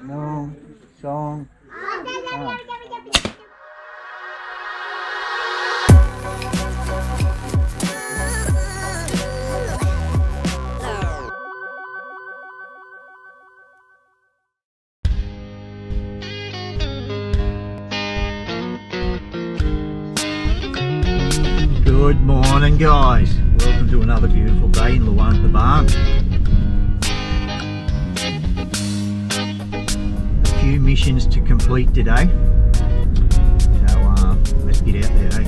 No song. Good morning, guys. Welcome to another beautiful day in Laos S.E.Asia. A few missions to complete today, so let's get out there, eh?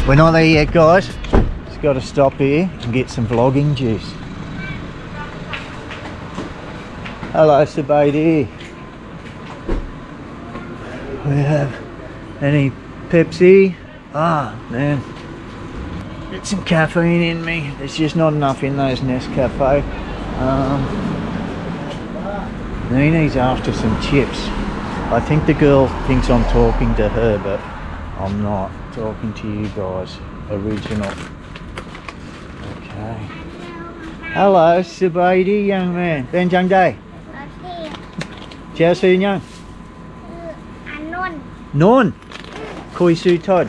We're not there yet, guys. Just got to stop here and get some vlogging juice. Hello, S.E.Asia. We have any Pepsi? Ah, man, get some caffeine in me. There's just not enough in those Nescafe. Neenee's after some chips. I think the girl thinks I'm talking to her, but I'm not. Talking to you guys. Original. Okay. Hello, S.E.Asia, young man. Vientiane. Chào sư nha. Non. Koi su Todd.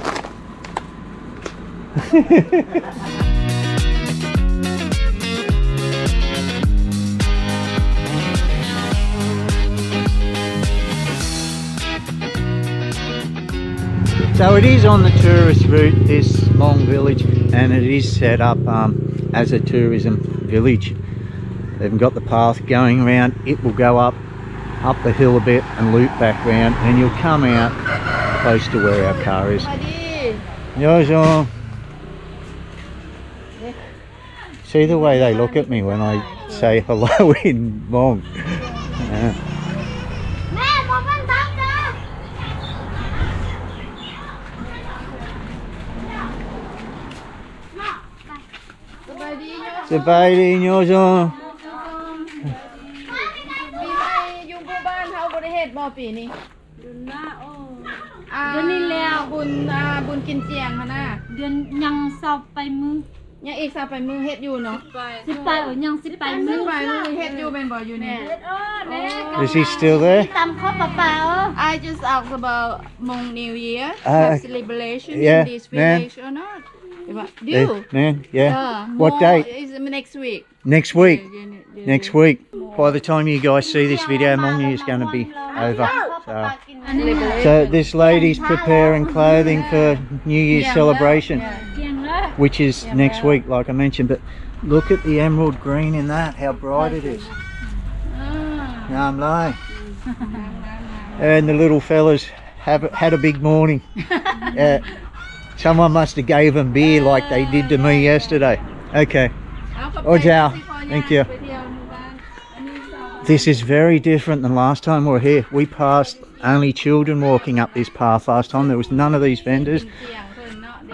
So it is on the tourist route, this Hmong village, and it is set up as a tourism village. They've got the path going around. It will go up the hill a bit and loop back round, and you'll come out close to where our car is. See the way they look at me when I say hello in Hmong. S.E.Asia nhô cho. Neenee Lao buồn kinh chiang hả na? Đơn nhang sao bay mưa. Nhang ít sao bay mưa hếtอยู่เนาะ. Sip bay ở nhang sip bay mưa. Sip bay mưa hếtอยู่เป็นบ่อยู่นี่. Is he still there? I just asked about Hmong New Year celebration in this village or not. Do? Man, yeah. What date? Is next week. Next week. Next week. By the time you guys see this video, Hmong New is going to be over. So this lady's preparing clothing for New Year's celebration, which is next week, like I mentioned. But look at the emerald green in that, how bright it is. Nam Lai. And the little fellas had a big morning. Someone must have gave them beer like they did to me yesterday. Okay. Oh, ciao. Thank you. This is very different than last time we were here. We passed only children walking up this path last time. There was none of these vendors.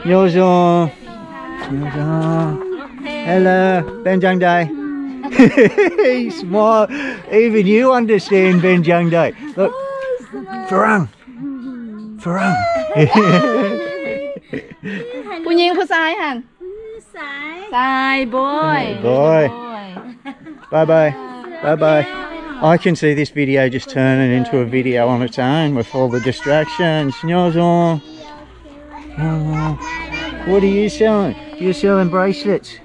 Hello, Vientiane. He smiled. Even you understand Vientiane. Look, Farang. Farang. ผู้หญิงผู้ชายหั่นชาย boy. Bye bye. Bye bye. I can see this video just turning into a video on its own with all the distractions. What are you selling? You're selling bracelets.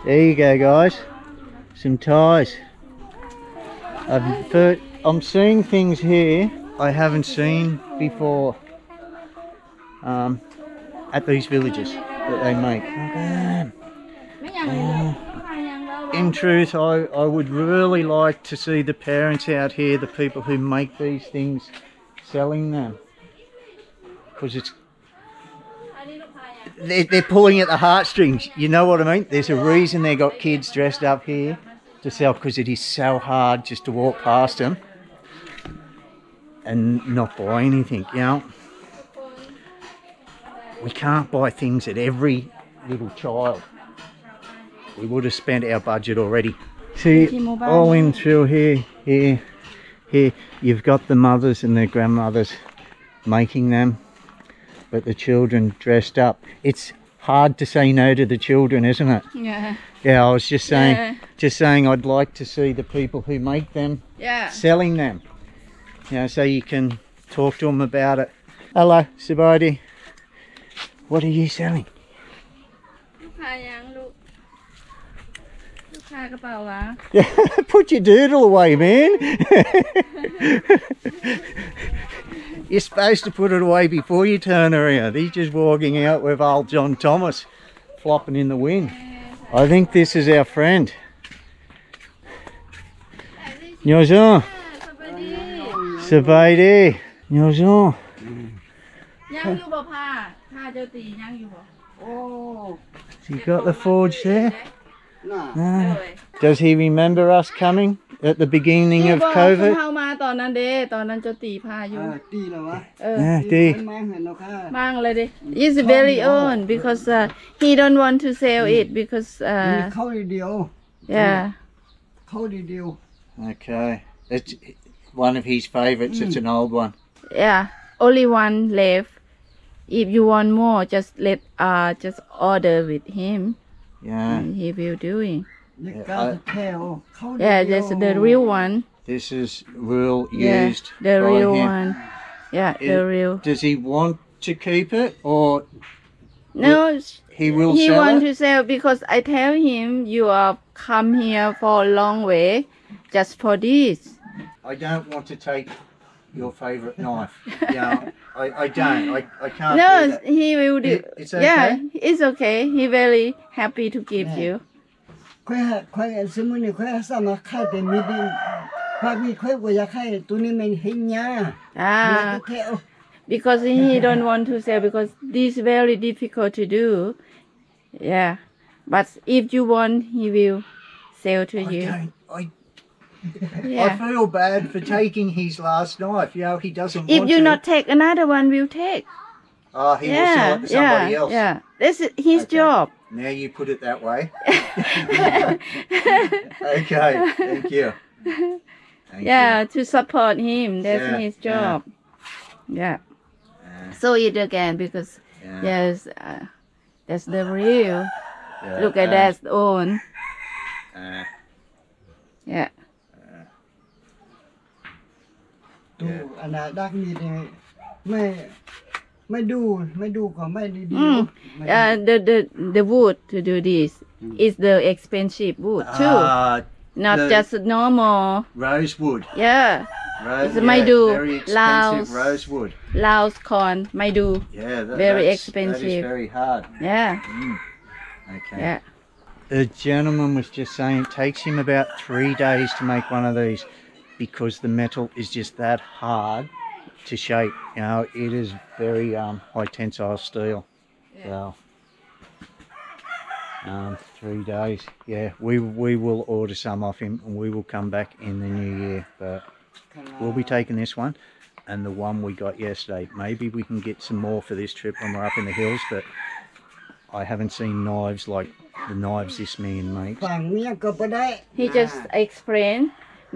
There you go, guys. Some ties. I'm seeing things here I haven't seen before at these villages that they make. In truth, I would really like to see the parents out here, the people who make these things, selling them, because they're pulling at the heartstrings. You know what I mean? There's a reason they got kids dressed up here to sell, because it is so hard just to walk past them and not buy anything, you know. We can't buy things at every little child. We would have spent our budget already. See, all in through here, Here you've got the mothers and their grandmothers making them, but the children dressed up. It's hard to say no to the children, isn't it? Yeah. Yeah, I was just saying I'd like to see the people who make them selling them. You know, so you can talk to them about it. Hello, Sabadi. What are you selling? Yeah, put your doodle away, man. You're supposed to put it away before you turn around. He's just walking out with old John Thomas flopping in the wind. I think this is our friend. Nhozon. Sabadi. Nhozon. Oh. So you got the forge there? No. Does he remember us coming at the beginning of COVID? It's very old because he don't want to sell it because yeah. Okay. It's one of his favorites. It's an old one. Yeah, only one left. If you want more, just just order with him. Yeah. And he will do it. Yeah, Yeah, that's the real one. this is real used. The by real him. one. Yeah, the real. Does he want to keep it, or No, he will he sell want it? to sell because I tell him you are come here for a long way just for this. I don't want to take your favourite knife. Yeah, I don't. I can't do No, that. he will do. It's Yeah, okay? it's okay. He very happy to give you. Ah, because he don't want to sell because this very difficult to do. Yeah, but if you want, he will sell to you. I Yeah. feel bad for taking his last knife. You know, he doesn't If want you to. not take another one, will take. Oh, he will sell it to somebody else. Yeah. This is his Okay. job. Now you put it that way. Okay, thank you. Thank Yeah, to support him. That's Yeah, his yeah. job. Yeah. you. So it again because Yeah. yes, that's the real. Yeah, Look at that own. Yeah. ดูอันนั้นดักมีเนี่ยไม่ดูก็ไม่ดี The wood to do this is the expensive wood too. Not the- just normal. Rosewood. Yeah. It's Maidu, very expensive Laos. rosewood. Laos corn, Maidu. Yeah, Very that expensive. is very hard. Yeah. Okay. Yeah. The gentleman was just saying it takes him about 3 days to make one of these because the metal is just that hard to shape. You know, it is very high tensile steel. So 3 days. Yeah, we will order some off him and we will come back in the new year. But we'll be taking this one and the one we got yesterday. Maybe we can get some more for this trip when we're up in the hills, but I haven't seen knives like the knives this man makes. ฝั่งเมียก็บ่ได้ He just explained.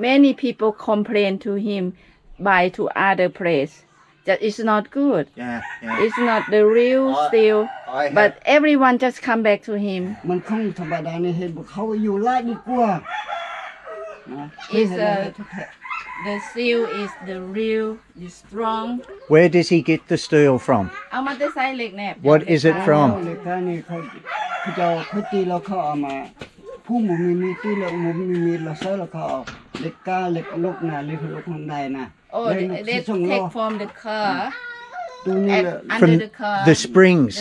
Many people complain to him buy to other place. That is not good. Yeah. It's not the real steel. I have, But everyone just come back to him. มันคงธรรมดาในเห็นบอกเขาอยู่ไล่ดีกว่านะ It's the steel is the real, is strong. where does he get the steel from? เอามาได้ใส่เหล็กแนบ What is it เอา from? เลยค่ะนี่เขาตีแล้วเขาเอามาผู้หมูมีตีแล้วหมูมีแล้วใส่แล้วเขาเอาเล็กก้าเล็กลูกนะเล็กลูกข้างในนะ Oh, they take from the car ตัวนี้ and เลย under the car. The springs.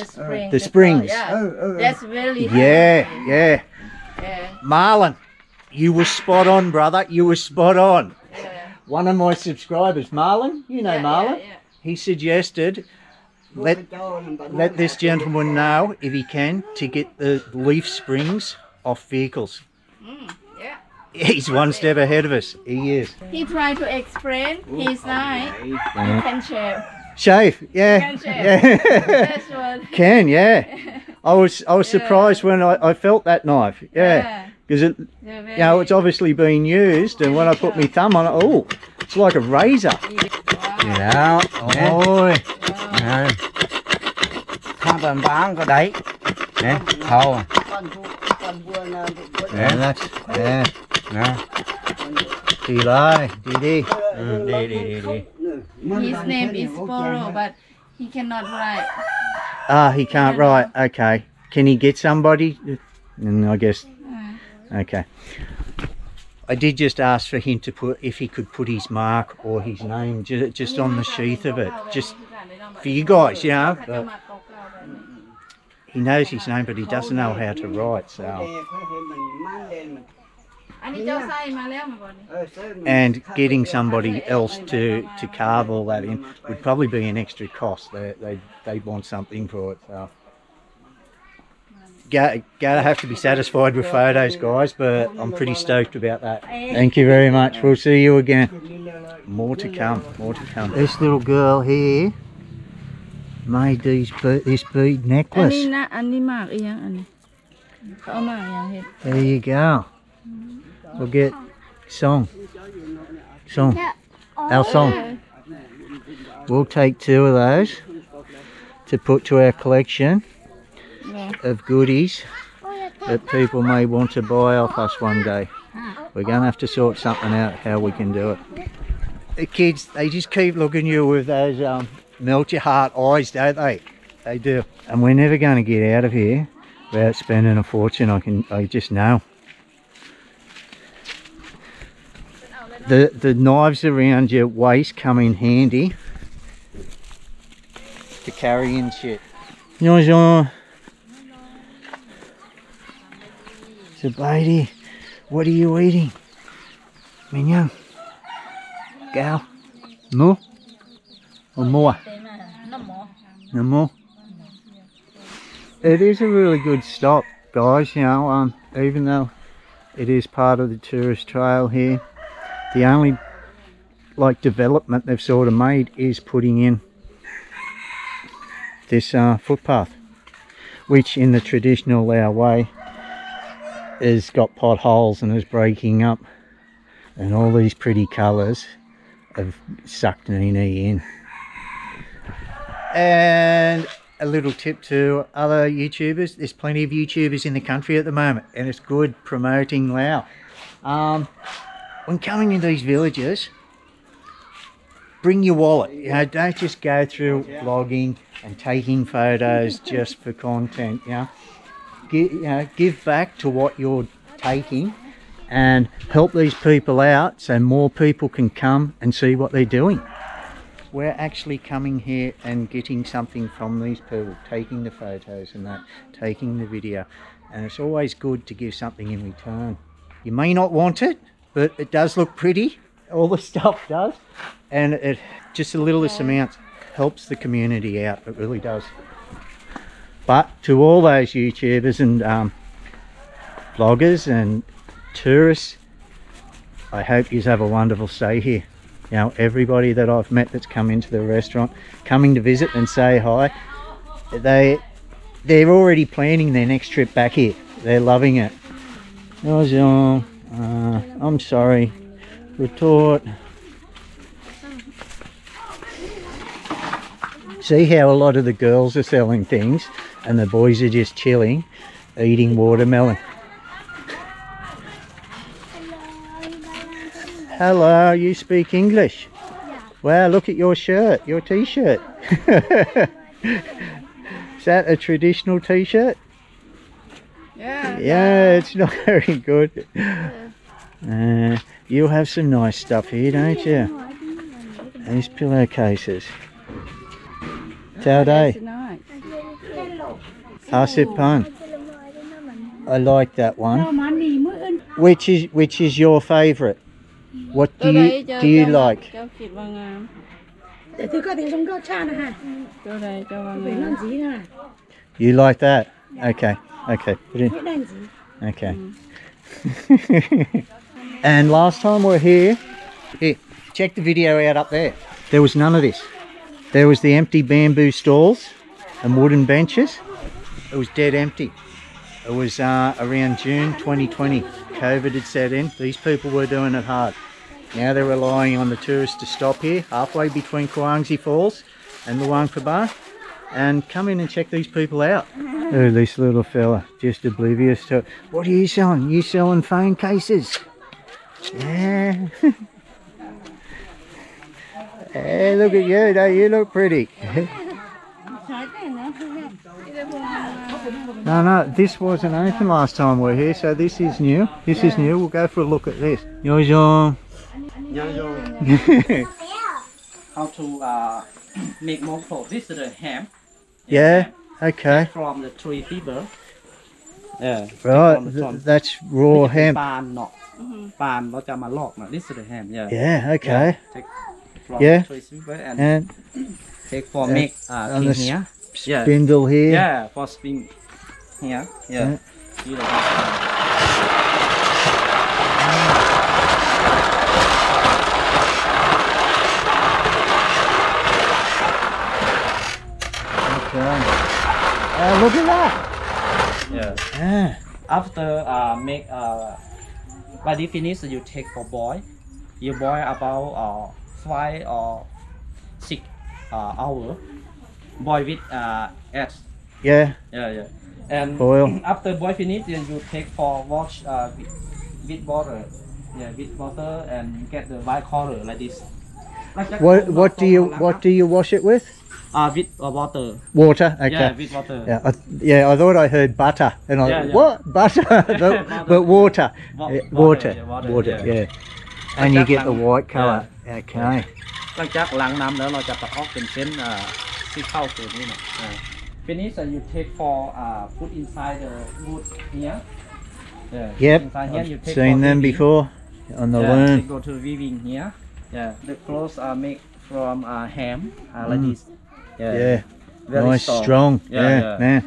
The springs. car, Oh, yeah. That's really Yeah. Yeah. Marlon, you were spot on, brother. You were spot on. Yeah. One of my subscribers, Marlon, you know Marlon, Yeah. he suggested let this gentleman know, if he can, to get the leaf springs off vehicles. Yeah. He's one step ahead of us. He is. He tried to explain his side. You can share. Shave, yeah. Can shave. Yeah. That's what. Can, yeah. I was surprised when I felt that knife. Yeah. because it, you know, it's obviously been used, and when I put my thumb on it, oh, it's like a razor. Dạ. Ôi. Nè. Không cần bán cái đấy. Nè, thâu. Nè, nè. Nè. Đi lại, đi. Đi. His name is Poro, but he cannot write. Ah, he can't write. Okay. Can he get somebody? And I guess. Okay. I did just ask for him to put, if he could put his mark or his name just on the sheath of it, just for you guys, you know. But he knows his name, but he doesn't know how to write. So. And getting somebody else to carve all that in would probably be an extra cost. They want something for it. So. Gotta have to be satisfied with photos, guys, but I'm pretty stoked about that. Thank you very much. We'll see you again. More to come, more to come. This little girl here made this bead necklace. There you go. We'll get song. Our song. We'll take 2 of those to put to our collection of goodies that people may want to buy off us one day. We're going to have to sort something out how we can do it. The kids, they just keep looking at you with those melt your heart eyes, don't they? They do. And we're never going to get out of here without spending a fortune. I just know. The knives around your waist come in handy to carry in shit. So, Beatty, what are you eating? Mignon? Gal? More? Or more? No more? It is a really good stop, guys, you know, even though it is part of the tourist trail here. The only, like, development they've sort of made is putting in this footpath, which in the traditional Lao way has got potholes and is breaking up, and all these pretty colours have sucked Neenee in. And a little tip to other YouTubers, there's plenty of YouTubers in the country at the moment, and it's good promoting Lao. When coming in these villages, bring your wallet, you know, don't just go through vlogging and taking photos just for content, you know. Give back to what you're taking and help these people out so more people can come and see what they're doing. We're actually coming here and getting something from these people, taking the photos and that, taking the video, and it's always good to give something in return. You may not want it, but it does look pretty, all the stuff does, and it just the littlest amount helps the community out, it really does. But to all those YouTubers and vloggers and tourists, I hope you have a wonderful stay here. You know, everybody that I've met that's come into the restaurant, coming to visit and say hi, they're already planning their next trip back here. They're loving it. I'm sorry. Retort. See how a lot of the girls are selling things and the boys are just chilling, eating watermelon. Hello, you speak English? Yeah. Wow, look at your shirt, your t-shirt. Is that a traditional t-shirt? Yeah. Yeah, it's not very good. You have some nice stuff here, don't you? These pillowcases. Tauday. Hasipan. I like that one. Which is your favourite? What do you like? You like that? Okay. Okay. Put in. Okay. And last time we were here, check the video out up there. There was none of this. There was the empty bamboo stalls and wooden benches. It was dead empty. It was around June 2020. COVID had set in. These people were doing it hard. Now they're relying on the tourists to stop here halfway between Kawangsi Falls and Luang Prabang and come in and check these people out. Oh, this little fella, just oblivious to it. What are you selling? You selling phone cases? Yeah. Hey, look at you, don't you look pretty? No, this wasn't open last time we were here, so this is new. This is new. We'll go for a look at this. How to make mofo. This is the ham. Yeah, okay. From the tree fiber. Yeah. Right, that's raw ham. This is the ham. Yeah. Yeah, okay. Take from Yeah. tree fiber And take for make on the here. spindle here. Yeah, for spin here. Yeah. You know that. Look at that. Yeah. After make by the finish, you take for boil. You boil about 5 or 6 hours. Boil with eggs. Yeah. Yeah. And Boil. after boil finish, then you take for wash with water. Yeah, with water and get the white color like this. What do you wash it with? With water. Water. Okay. Yeah, with water. Yeah, I thought I heard butter, and what butter? but water. Water. Yeah. And you get the white color. Yeah. Okay. หลังจากล้างน้ำแล้วเราจะตัดออกเป็นเส้นที่เข้าตัวนี้นะ Finish and you take for put inside the wood here. Yep. Inside here you take Seen them before on the loom. Go to weaving here. Yeah. The clothes are made from ham like this. Yeah. Very Nice, strong. Yeah, man.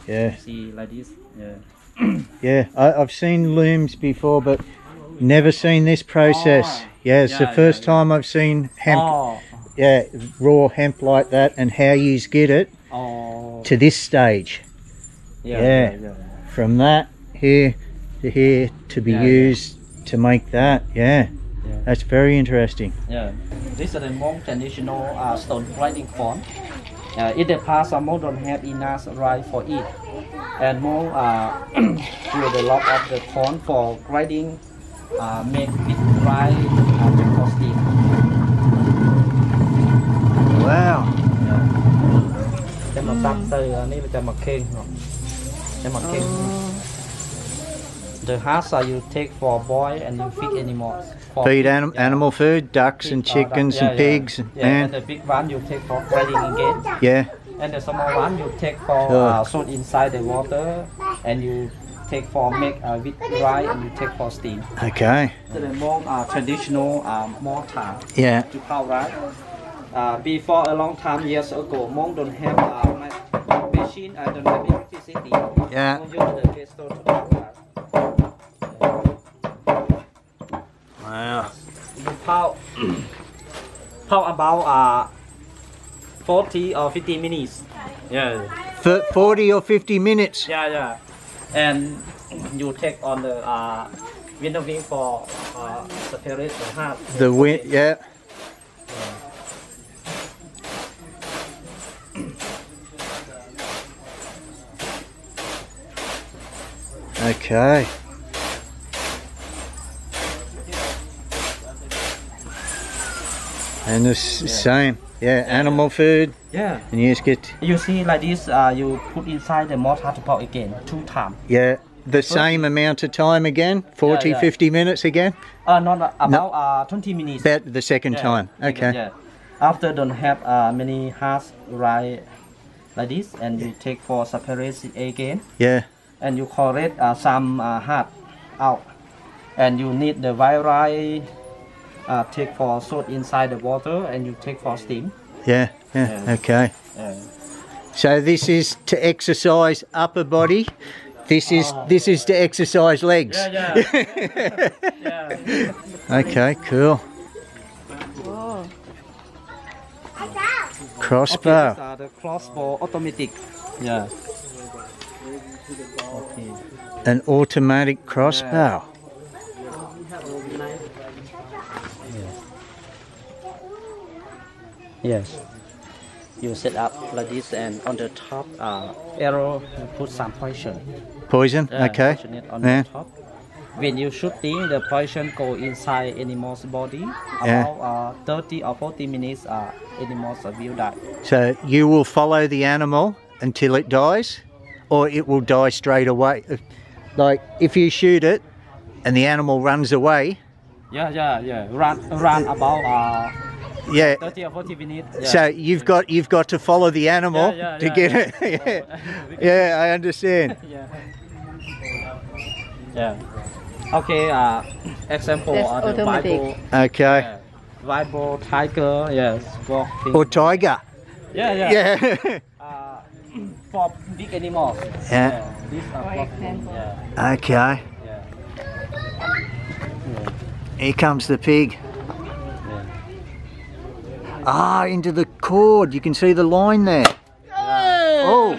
Yeah. See like this. Yeah. I've seen looms before, but never seen this process. Yeah, it's the first time I've seen hemp. Yeah, raw hemp like that, and how you get it to this stage. Yeah. From that here to here to be used to make that. Yeah. That's very interesting. Yeah. This is the Hmong traditional stone grinding corn. In the past, Hmong don't have enough rice for it, and Hmong do the lot of the corn for grinding, make with rice for steam. Wow. จะมาซักเตยอันนี้จะมาเข่งจะมาเข่ง The husk you take for boil and you feed animals. Feed animal food, ducks and chickens and pigs. And the big one you take for grinding again. Yeah. And the small one you take for soak inside the water, and you take for make with rice and you take for steam. Okay. The Hmong traditional mortar. Yeah. To power rice. Before a long time years ago, Hmong don't have machine, don't have electricity. Yeah. Hmong use the pestle to power rice. Wow. You power about 40 or 50 minutes. Yeah. 40 or 50 minutes. Yeah. And you take on the window wing for separate the heart. The wind, yeah. Okay. And the same, animal food. Yeah. And you just get. You see like this, you put inside the mortar to power again 2 times. Yeah. The same amount of time again? 40, 50 minutes again? Not about 20 minutes. About the second time. Okay. Yeah. After don't have many hearts right like this, and you take for separate again. Yeah. And you collect some heart out, and you need the white rice. Take for soak inside the water, and you take for steam. Yeah. Okay. So this is to exercise upper body. This is to exercise legs. Okay, cool. Crossbow. Okay, the crossbow automatic. Yeah. An automatic crossbow. Yes. You set up like this, and on the top arrow you put some poison. Poison? Okay. Poison it on Yeah. the top. When you shooting, the poison go inside animal's body. Yeah. About 30 or 40 minutes, animals will die. So you will follow the animal until it dies, or it will die straight away. Like if you shoot it and the animal runs away. Yeah. Run about Yeah. 30 or 40 minutes. Yeah. So you've got to follow the animal to get it. Yeah, I understand. Yeah. Okay. Example That's the Bible. Okay. Bible tiger. Yes. Walking. Or tiger. Yeah. Yeah. For big animals. Yeah. These are walking. Okay. Here comes the pig. Ah, into the cord. You can see the line there. Oh.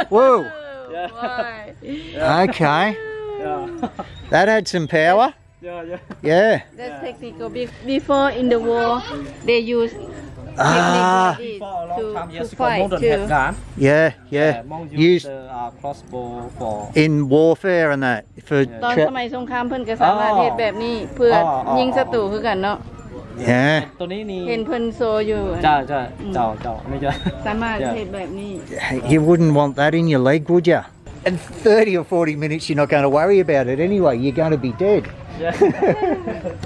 Whoa. Okay. That had some power. Yeah. That's technical. Before in the war, they use Ah. to fight Hmong too. gun. Yeah. Hmong use Used the crossbow for. in warfare and that. For ตอนสมัยสงครามเพิ่นก็สามารถเฮ็ดแบบนี้เพื่อยิงศัตรูคือกันเนาะ yeah. ตัวนี้นี่ เห็นเพิ่นโซอยู่ เจ้าไม่ใช่ สามารถเฮ็ดแบบนี้ You wouldn't want that in your leg, would you? In 30 or 40 minutes, you're not going to worry about it anyway. You're going to be dead.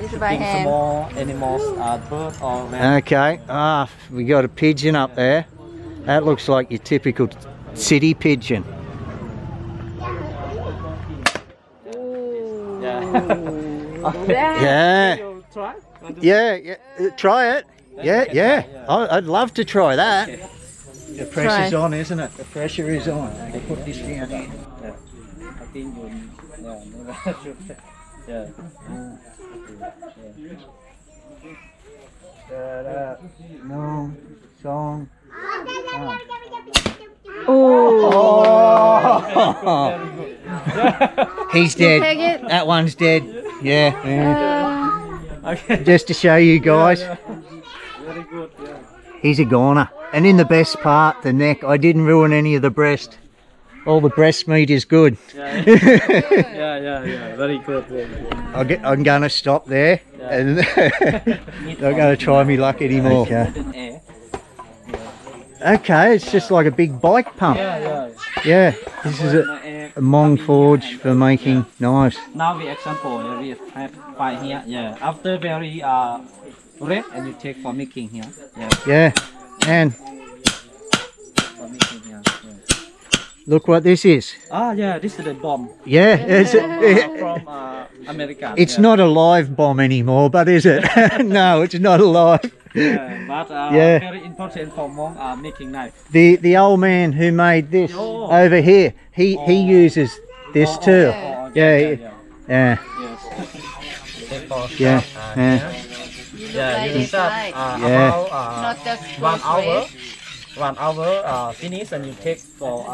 This by hand small animals, bird or man. Okay. Ah, we got a pigeon up there. That looks like your typical city pigeon. Yeah. You try? Yeah. Try it. Yeah. I'd love to try that. The pressure's on, isn't it? The pressure is on. They put this down here. I think you. No song. He's dead. take it? That one's dead. Yeah. Just to show you guys. Very good. He's a goner. And in the best part, the neck, I didn't ruin any of the breast. All the breast meat is good. Yeah. Very good. I'm going to stop there. And not going to try me luck anymore. Okay, it's just like a big bike pump. Yeah, this is a Hmong forge for making knives. Now we example, we have five here. Yeah. After very red, and you take for making here. Yeah, and For making here. look what this is. This is the bomb. Yeah, it's, From America. it's not a live bomb anymore, but is it? No, it's not alive. But very important for Hmong making knife. The old man who made this over here, he uses this too. Yeah. Yes. Yeah. You start about 1 hour finish, and you take for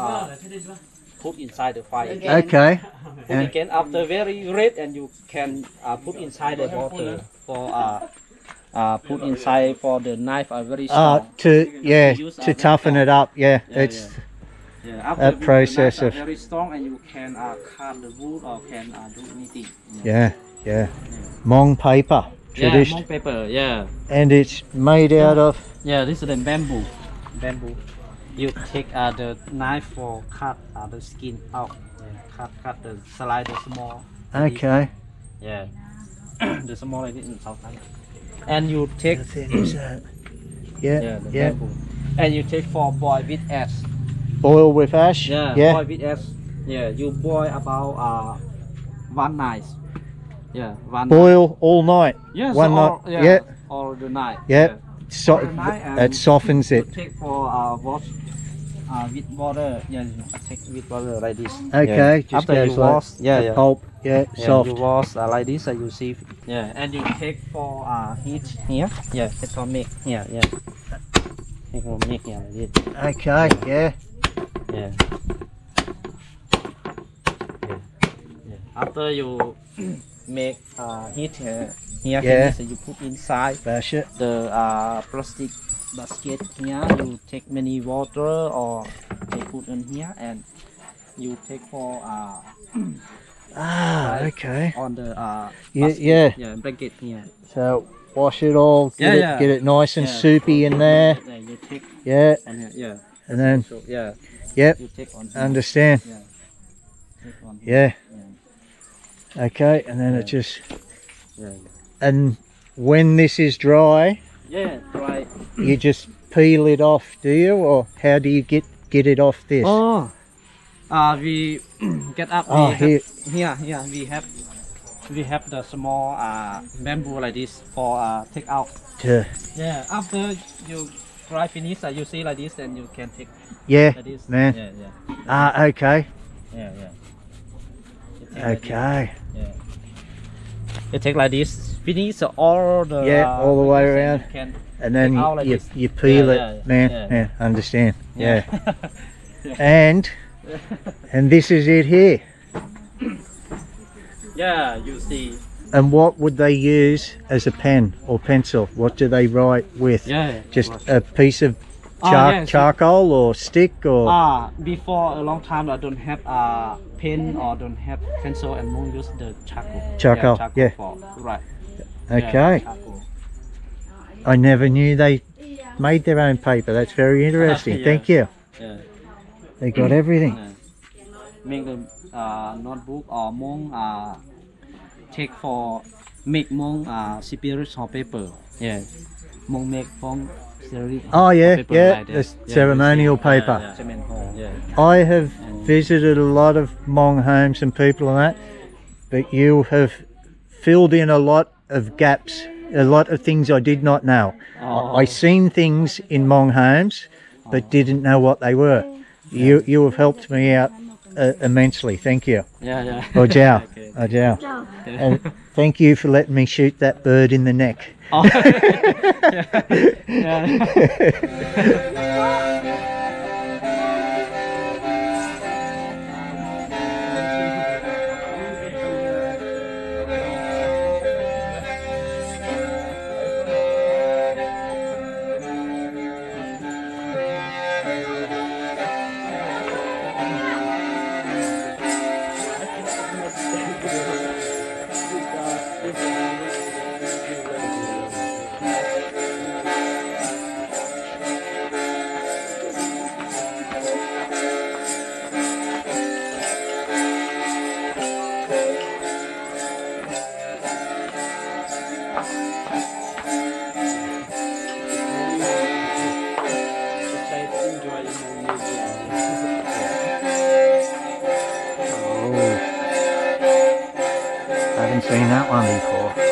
put inside the fire again. Okay. Put again after very red, and you can put inside the water for put inside for the knife are very strong. To toughen it up. Yeah, it's that process of very strong, and you can cut the wood or can do anything. yeah. Hmong paper tradition. Hmong paper. And it's made out of This is the bamboo. You take the knife for cut the skin out. Cut the slide the small. okay. The small like this in South Thailand. And you take the bamboo. And you take for boil with ash. Boil with ash. Boil with ash. You boil about 1 night. Boil all night. Yes, One night. All the night. That softens it. You take for wash with water. Take with water like this. Okay, just After goes you like wash, the pulp. Soft. You wash like this, and you see. And you take for heat here. Take for make here. Take for make here like this. Okay, After you make heat here, Yeah. finish, you put inside Bash it. the plastic basket here. You take many water or take put in here, and you take for Ah, okay. on the Yeah, basket, yeah. blanket here. So wash it all, Yeah, get it nice and Yeah. soupy in there. Yeah, you take Yeah, on here, yeah. and then So yeah, yep, you take on here. understand. Yeah. Take on here. Yeah. Okay, and then it Yeah. just Yeah. and when this is dry, Yeah, dry. you just peel it off, do you, or how do you get it off this? Oh, we get up. Oh, we here. here we have the small bamboo like this for take out. Yeah, after you dry finish, you see like this, then you can take Yeah, like this. man. Yeah, yeah, Ah, okay, yeah, yeah. You take like this. okay. Yeah. You take like this, finish all the Yeah, all the way this, around. you can And then Take out like you, this. you peel Yeah, it, yeah, man. yeah. Yeah, understand. Yeah. Yeah. And this is it here. Yeah, you see. And what would they use as a pen or pencil? What do they write with? Yeah. Just a piece of Yeah, so- charcoal or stick or? Before a long time I don't have pen or don't have pencil and won't use the charcoal. Charcoal, yeah. For, right. Okay. Yeah, charcoal. I never knew they made their own paper. That's very interesting. Yeah. Thank you. Yeah. They got everything. Yeah. Make the notebook or Hmong take for make Hmong spiritual paper. Yeah. Hmong make from Oh yeah, paper yeah. like The that. Yeah, ceremonial you see. Yeah, paper. yeah, cement hole. Yeah. I have visited a lot of Hmong homes and people and that, but you have filled in a lot of gaps, a lot of things I did not know. I seen things in Hmong homes, but didn't know what they were. You have helped me out immensely. Thank you. Yeah, yeah. Ojao, Okay. Ojao. And thank you for letting me shoot that bird in the neck. Oh. Yeah. I haven't seen that one before.